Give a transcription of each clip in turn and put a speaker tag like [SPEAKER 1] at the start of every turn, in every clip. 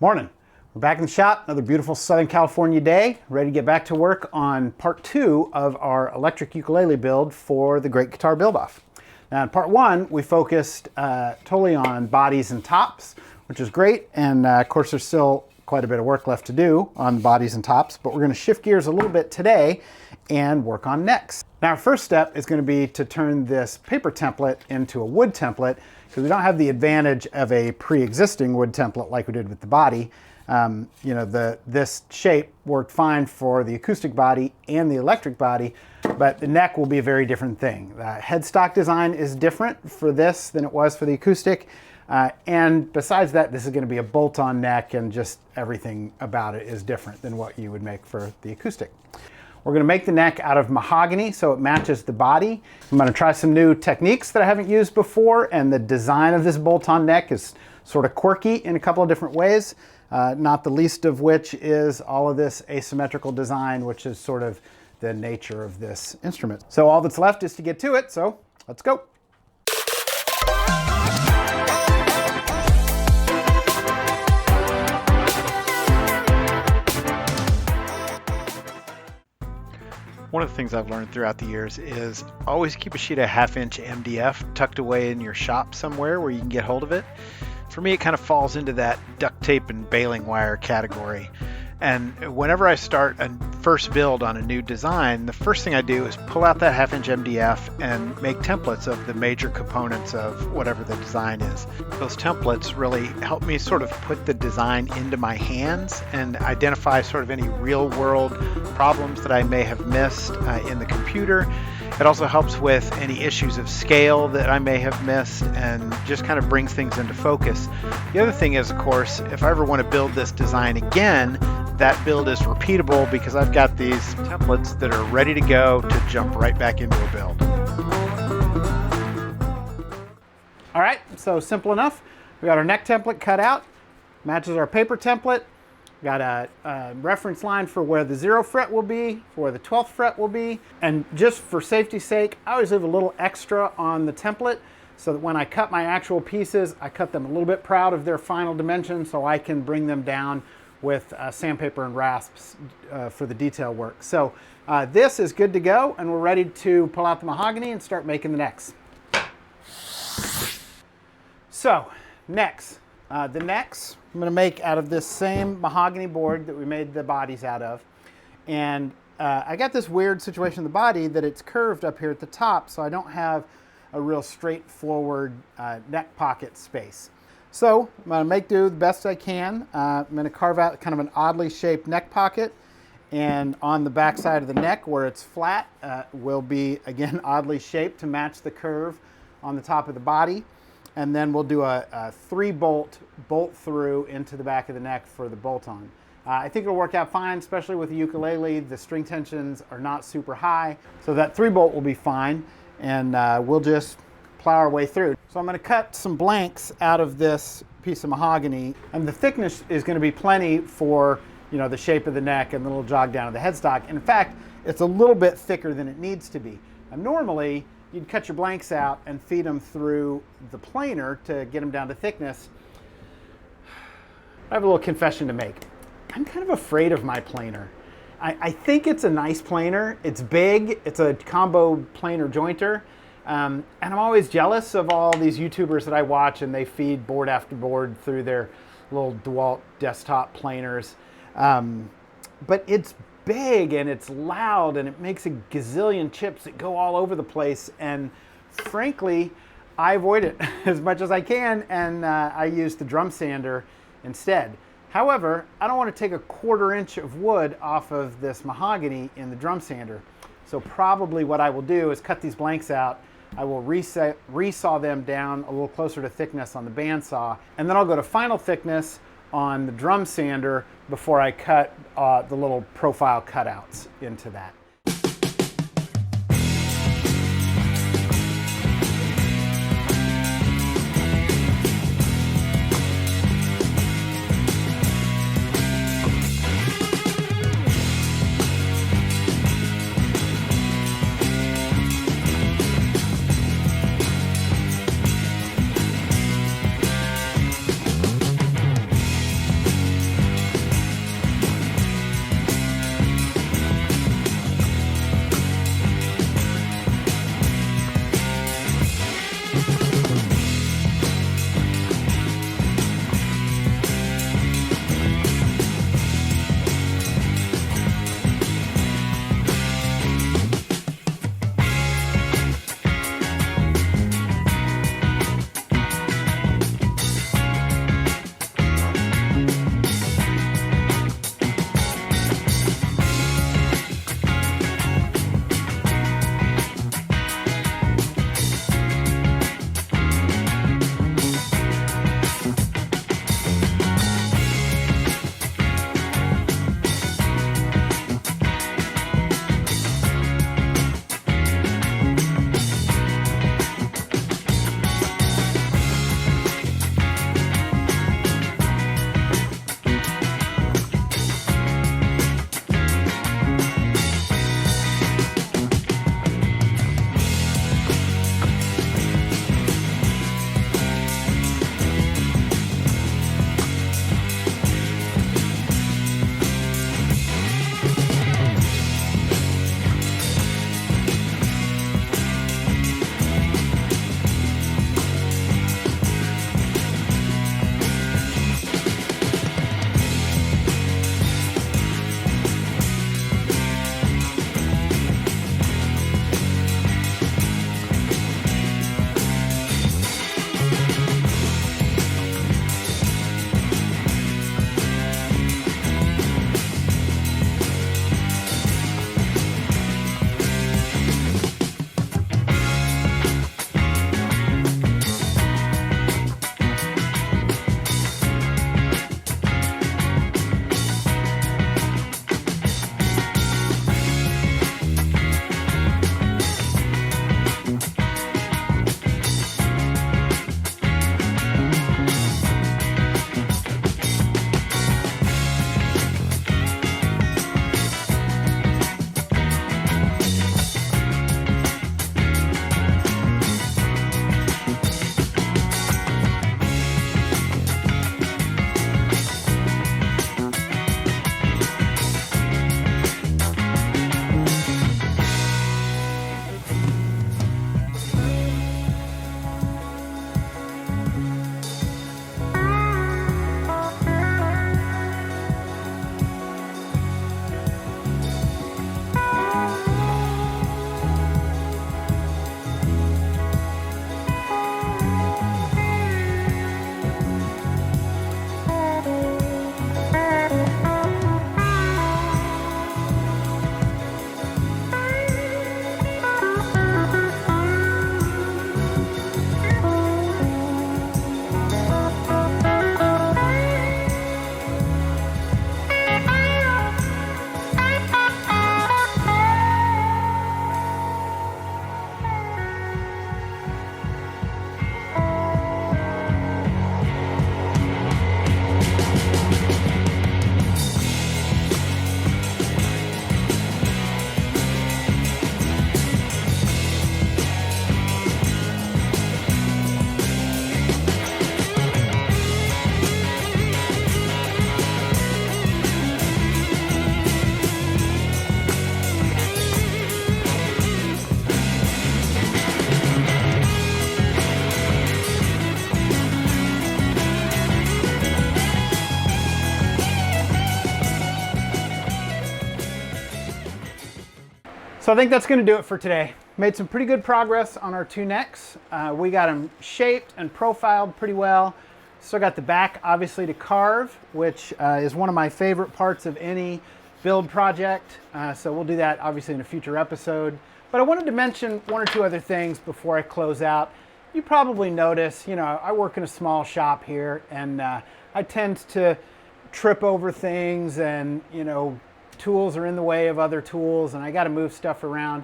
[SPEAKER 1] Morning. We're back in the shop, another beautiful Southern California day, ready to get back to work on part 2 of our electric ukulele build for the Great Guitar Buildoff. Now in part 1, we focused totally on bodies and tops, which is great, and of course there's still quite a bit of work left to do on bodies and tops, but we're going to shift gears a little bit today and work on necks. Now our first step is going to be to turn this paper template into a wood template, because we don't have the advantage of a pre-existing wood template like we did with the body. This shape worked fine for the acoustic body and the electric body, but the neck will be a very different thing. The headstock design is different for this than it was for the acoustic. And besides that, this is going to be a bolt-on neck, and just everything about it is different than what you would make for the acoustic. We're going to make the neck out of mahogany so it matches the body. I'm going to try some new techniques that I haven't used before, and the design of this bolt-on neck is sort of quirky in a couple of different ways, not the least of which is all of this asymmetrical design, which is sort of the nature of this instrument. So all that's left is to get to it, so let's go.
[SPEAKER 2] One of the things I've learned throughout the years is always keep a sheet of 1/2" MDF tucked away in your shop somewhere where you can get hold of it. For me, it kind of falls into that duct tape and baling wire category. And whenever I start a first build on a new design, the first thing I do is pull out that 1/2" MDF and make templates of the major components of whatever the design is. Those templates really help me sort of put the design into my hands and identify sort of any real world problems that I may have missed in the computer. It also helps with any issues of scale that I may have missed, and just kind of brings things into focus. The other thing is, of course, if I ever want to build this design again, that build is repeatable because I've got these templates that are ready to go to jump right back into a build.
[SPEAKER 1] All right, so simple enough. We got our neck template cut out, matches our paper template. Got a reference line for where the 0th fret will be, for where the 12th fret will be. And just for safety's sake, I always leave a little extra on the template so that when I cut my actual pieces, I cut them a little bit proud of their final dimensions so I can bring them down with sandpaper and rasps for the detail work. So this is good to go, and we're ready to pull out the mahogany and start making the necks. So, necks. The necks I'm going to make out of this same mahogany board that we made the bodies out of. And I got this weird situation in the body that it's curved up here at the top, so I don't have a real straightforward neck pocket space. So I'm going to make do the best I can. I'm going to carve out kind of an oddly shaped neck pocket, and on the back side of the neck where it's flat will be, again, oddly shaped to match the curve on the top of the body. And then we'll do a 3-bolt bolt through into the back of the neck for the bolt-on. I think it'll work out fine, especially with the ukulele. The string tensions are not super high, so that 3-bolt will be fine, and we'll just plow our way through. So I'm going to cut some blanks out of this piece of mahogany, and the thickness is going to be plenty for, you know, the shape of the neck and the little jog down of the headstock. In fact, it's a little bit thicker than it needs to be. And normally, you'd cut your blanks out and feed them through the planer to get them down to thickness. I have a little confession to make. I'm kind of afraid of my planer. I think it's a nice planer. It's big. It's a combo planer jointer. And I'm always jealous of all these YouTubers that I watch, and they feed board after board through their little DeWalt desktop planers. But it's big and it's loud and it makes a gazillion chips that go all over the place, and frankly I avoid it as much as I can, and I use the drum sander instead. However, I don't want to take a 1/4 inch of wood off of this mahogany in the drum sander, so probably what I will do is cut these blanks out. I will resaw them down a little closer to thickness on the bandsaw, and then I'll go to final thickness on the drum sander before I cut the little profile cutouts into that. So I think that's going to do it for today. Made some pretty good progress on our two necks. We got them shaped and profiled pretty well. Still got the back, obviously, to carve, which is one of my favorite parts of any build project. So we'll do that, obviously, in a future episode. But I wanted to mention one or two other things before I close out. You probably notice, you know, I work in a small shop here, and I tend to trip over things, and, you know, tools are in the way of other tools, and I got to move stuff around.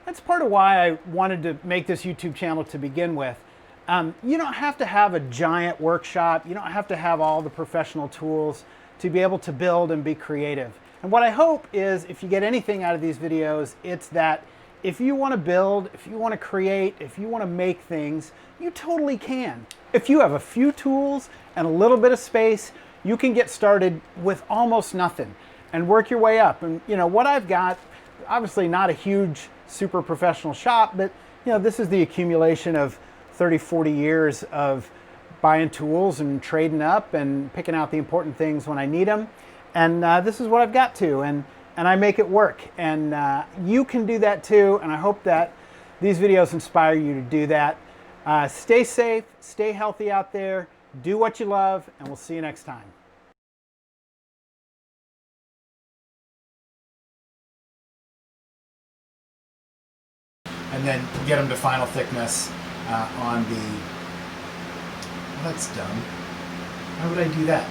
[SPEAKER 1] That's part of why I wanted to make this YouTube channel to begin with. You don't have to have a giant workshop. You don't have to have all the professional tools to be able to build and be creative. And what I hope is, if you get anything out of these videos, it's that if you want to build, if you want to create, if you want to make things, you totally can. If you have a few tools and a little bit of space, you can get started with almost nothing and work your way up. And you know what I've got, obviously not a huge super professional shop, but you know, this is the accumulation of 30, 40 years of buying tools and trading up and picking out the important things when I need them. And this is what I've got to, and I make it work. And you can do that too, and I hope that these videos inspire you to do that. Stay safe, stay healthy out there, do what you love, and we'll see you next time. And then get them to final thickness on the... Well, that's dumb. Why would I do that?